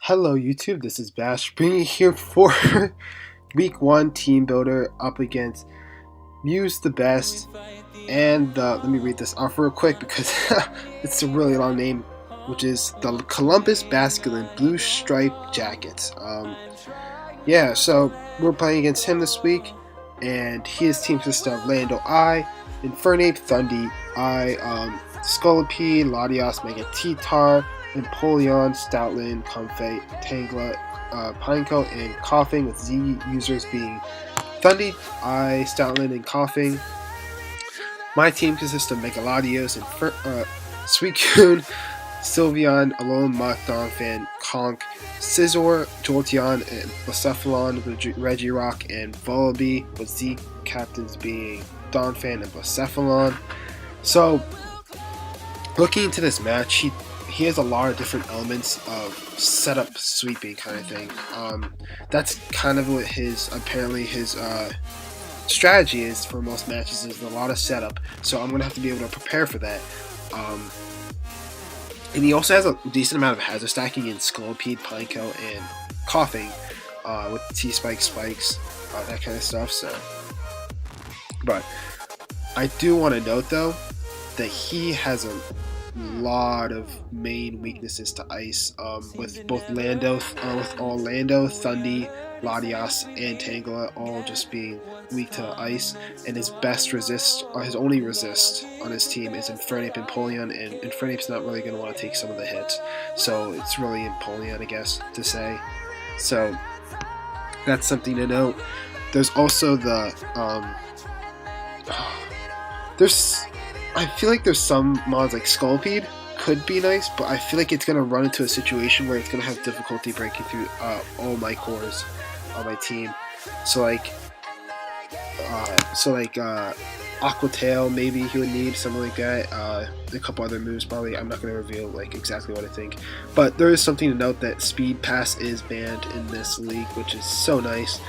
Hello YouTube, this is Bash bringing you here for week 1 team builder up against Mewsthebest and let me read this off real quick because it's a really long name, which is the Columbus Basculin Blue Stripe Jackets. Yeah, so we're playing against him this week, and his team consists of Lando I, Infernape, Thundi I, Scolipede, Latios, Mega T-Tar, Empoleon, Stoutland, Comfey, Tangela, Pineco, and Coughing, with Z users being Thundi, I, Stoutland, and Coughing. My team consists of Megalodios and Suicune, Sylveon, Alone, Muck, Donphan, Conk, Scizor, Jolteon, and Blacephalon, Regirock, and Vullaby, with Z captains being Donphan and Blacephalon. So, looking into this match, he has a lot of different elements of setup sweeping kind of thing. That's kind of what his strategy is for most matches, is a lot of setup. So I'm gonna have to be able to prepare for that. And he also has a decent amount of hazard stacking in Scolipede, Pineco, and Coughing, with T-Spike, Spikes, that kind of stuff. So, but I do want to note though that he has a lot of main weaknesses to ice, with both Lando, Thundi, Latios, and Tangela all just being weak to ice, and his only resist on his team is Infernape and Empoleon, and Infernape's not really going to want to take some of the hits, so it's really Empoleon, I guess, to say. So that's something to note. There's also the I feel like there's some mods like Scolipede could be nice, but I feel like it's going to run into a situation where it's going to have difficulty breaking through all my cores on my team. So like Aqua Tail, maybe he would need something like that. A couple other moves probably. I'm not going to reveal like exactly what I think, but there is something to note that Speed Pass is banned in this league, which is so nice,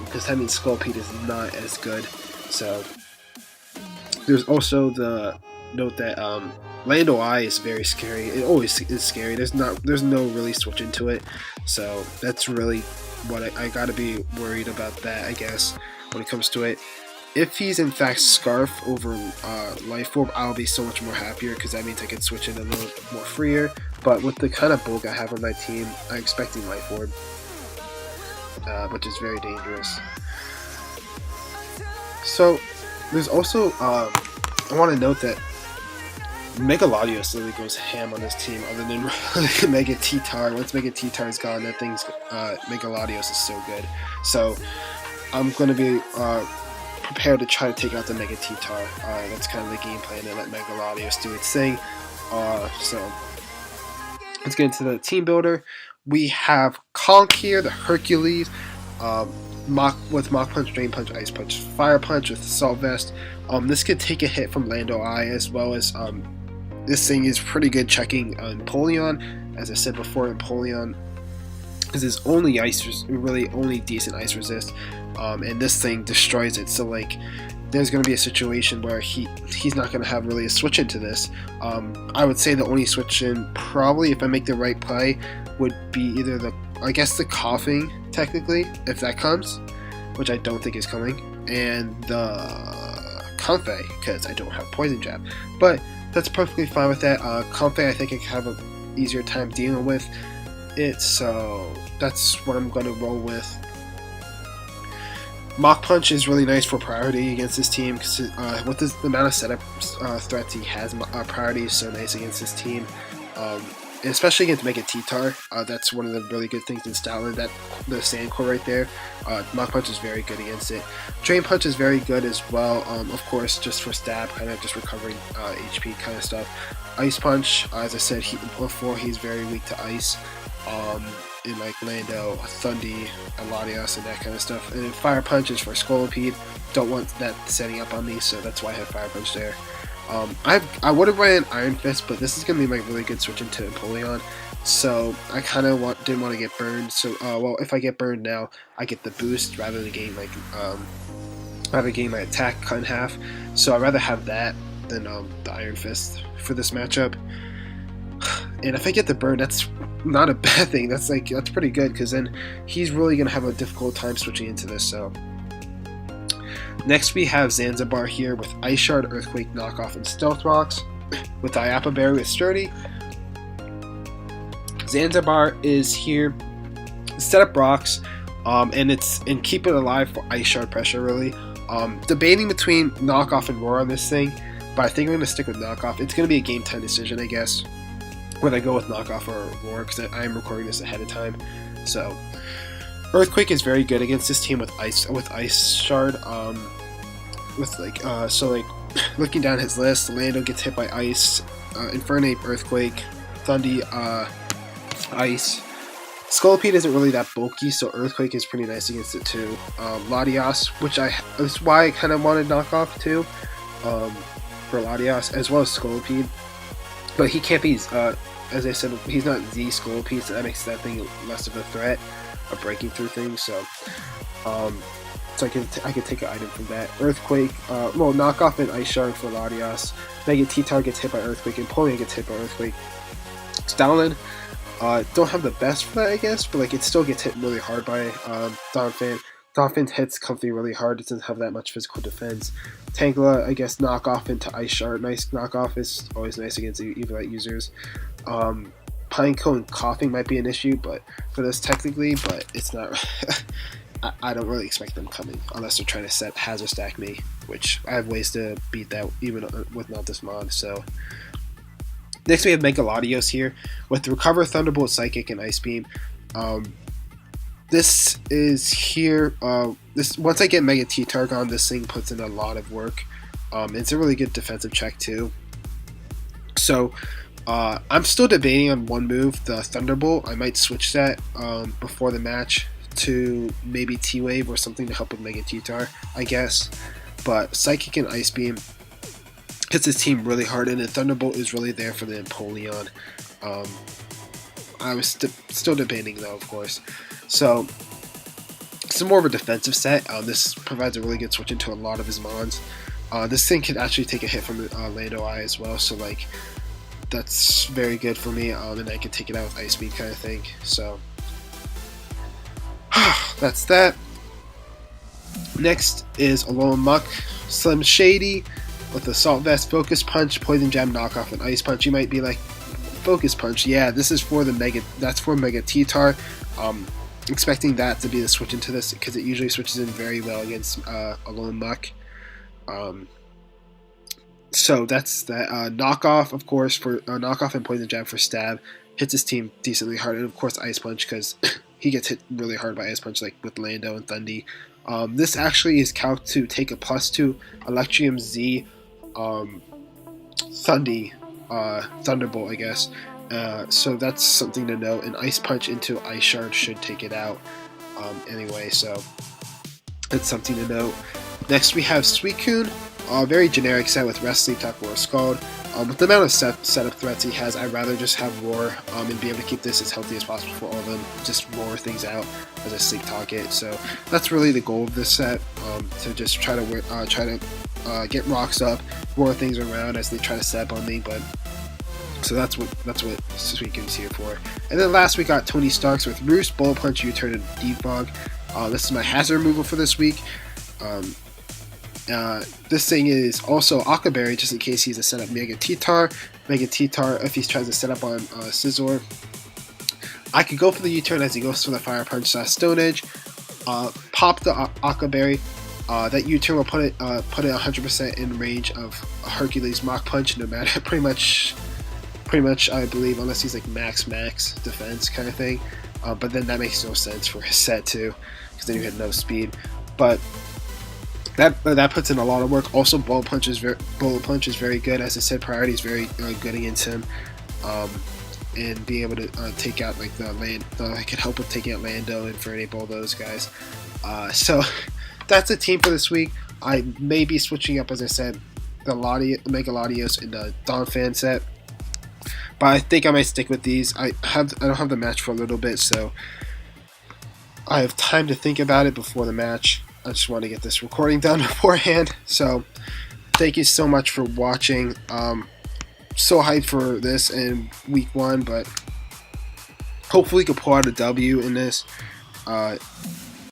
because that means Scolipede is not as good. So there's also the note that Lando I is very scary. It always is scary. There's no really switch into it, so that's really what I gotta be worried about that, I guess, when it comes to it. If he's in fact Scarf over Life Orb, I'll be so much more happier, because that means I can switch in a little more freer. But with the kind of bulk I have on my team, I'm expecting Life Orb, which is very dangerous. So there's also, I want to note that Megalodios literally goes ham on his team, other than Mega T-Tar. Once Mega T-Tar is gone, that thing's, Megalodios is so good. So I'm going to be prepared to try to take out the Mega T-Tar. That's kind of the game plan, and let Megalodios do its thing. So let's get into the team builder. We have Conk here, the Hercules, with Mach Punch, Drain Punch, Ice Punch, Fire Punch with Assault Vest. This could take a hit from Lando I, as well as this thing is pretty good checking Empoleon. As I said before, Empoleon is his only only decent ice resist, and this thing destroys it. So like, there's going to be a situation where he's not going to have really a switch into this. I would say the only switch in, probably if I make the right play, would be either the Coughing, technically, if that comes, which I don't think is coming, and the Comfey, because I don't have Poison Jab. But that's perfectly fine with that. Comfey, I think I have an easier time dealing with it, so that's what I'm going to roll with. Mach Punch is really nice for priority against this team, because with the amount of setup threats he has, priority is so nice against this team. Especially against Mega T-Tar, that's one of the really good things in Stoutland, that the Sand Core right there. Mach Punch is very good against it. Drain Punch is very good as well, of course, just for stab, kind of just recovering HP kind of stuff. Ice Punch, as I said before, he's very weak to ice, in like Lando, Thundi, Latios, and that kind of stuff. And then Fire Punch is for Scolipede. Don't want that setting up on me, so that's why I have Fire Punch there. I would have ran Iron Fist, but this is going to be my really good switch into Empoleon, so I kind of didn't want to get burned. So, well, if I get burned now, I get the boost rather than getting like rather getting my attack cut in half. So I'd rather have that than the Iron Fist for this matchup. And if I get the burn, that's not a bad thing. That's pretty good, because then he's really gonna have a difficult time switching into this. So next we have Zanzibar here with Ice Shard, Earthquake, Knockoff, and Stealth Rocks. With Iapa Berry with Sturdy. Zanzibar is here, set up rocks, and keep it alive for Ice Shard pressure, really. Debating between Knockoff and Roar on this thing, but I think I'm going to stick with Knockoff. It's going to be a game time decision, I guess, whether I go with Knockoff or Roar, because I am recording this ahead of time. So Earthquake is very good against this team with Ice Shard. Looking down his list, Lando gets hit by Ice, Infernape, Earthquake, Thundy, Ice. Scolipede isn't really that bulky, so Earthquake is pretty nice against it too. Latias, that's why I kind of wanted Knockoff too, for Latias, as well as Scolipede. But he can't be, as I said, he's not the Scolipede, so that makes that thing less of a threat of breaking through things. So I could take an item from that. Earthquake, Knockoff and Ice Shard for Latias. Mega T-Tar gets hit by Earthquake, and Polian gets hit by Earthquake. Stalin, don't have the best for that, I guess, but it still gets hit really hard by Donphan. Donphan hits Comfy really hard, it doesn't have that much physical defense. Tangela, I guess, Knockoff into Ice Shard. Nice Knockoff is always nice against Evilite users. Pineco and Coughing might be an issue, but for this technically, but it's not. I don't really expect them coming unless they're trying to hazard stack me, which I have ways to beat that even with not this mod. So next we have Megalodios here with Recover, Thunderbolt, Psychic, and Ice Beam. This is here. Once I get Mega T-Targon, this thing puts in a lot of work. It's a really good defensive check too. So I'm still debating on one move, the Thunderbolt. I might switch that before the match to maybe T-Wave or something to help with Mega T-Tar, I guess. But Psychic and Ice Beam hits his team really hard, and the Thunderbolt is really there for the Empoleon. I was still debating though, of course. So it's more of a defensive set. This provides a really good switch into a lot of his mons. This thing can actually take a hit from the Lando Eye as well, so that's very good for me, and I can take it out with Ice Beam kind of thing. So that's that. Next is Alone Muck, Slim Shady with Assault Vest, Focus Punch, Poison Jab, Knockoff, and Ice Punch. You might be like, Focus Punch? Yeah, this is for that's for Mega T-Tar. Expecting that to be the switch into this, because it usually switches in very well against Alone Muck. So that's that. Knockoff, of course, for Knockoff and Poison Jab for Stab. Hits his team decently hard, and of course Ice Punch, because he gets hit really hard by Ice Punch, like with Lando and Thundy. This actually is calced to take a +2 Electrium Z Thunderbolt, I guess. So that's something to note. And Ice Punch into Ice Shard should take it out anyway, so that's something to note. Next we have Suicune, very generic set with Rest, Sleep, Talk, Roar, Scald. With the amount of setup threats he has, I'd rather just have Roar and be able to keep this as healthy as possible for all of them. Just roar things out as a Sleep Talk it. So that's really the goal of this set, to just try to get rocks up, roar things around as they try to set up on me. But so that's what Suicune's here for. And then last we got Tony Starks with Roost, Bullet Punch, U-Turn, and Defog. This is my hazard removal for this week. This thing is also Akaberry, just in case he's a setup Mega T-Tar. Mega T-Tar, if he tries to set up on Scizor. I could go for the U-Turn as he goes for the Fire Punch / Stone Edge. Pop the Akaberry. That U-Turn will put it 100% in range of a Hercules Mach Punch, no matter pretty much I believe, unless he's like max defense kind of thing. But then that makes no sense for his set too, because then you had no speed. But that puts in a lot of work. Also, Bullet Punch is very good. As I said, priority is very good against him, and being able to take out like it could help with taking out Lando and Infernape, all those guys. So that's a team for this week. I may be switching up, as I said, the Mega Latios and the Donphan set, but I think I might stick with these. I don't have the match for a little bit, so I have time to think about it before the match. I just want to get this recording done beforehand. So thank you so much for watching. So hyped for this in week 1, but hopefully we can pull out a W in this. That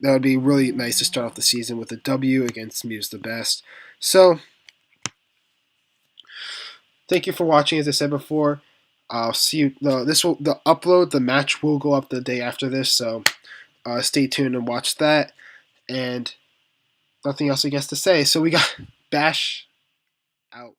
would be really nice to start off the season with a W against Mewsthebest. So thank you for watching. As I said before, I'll see you. The match will go up the day after this, so stay tuned and watch that. And nothing else I guess to say. So we got Bash out.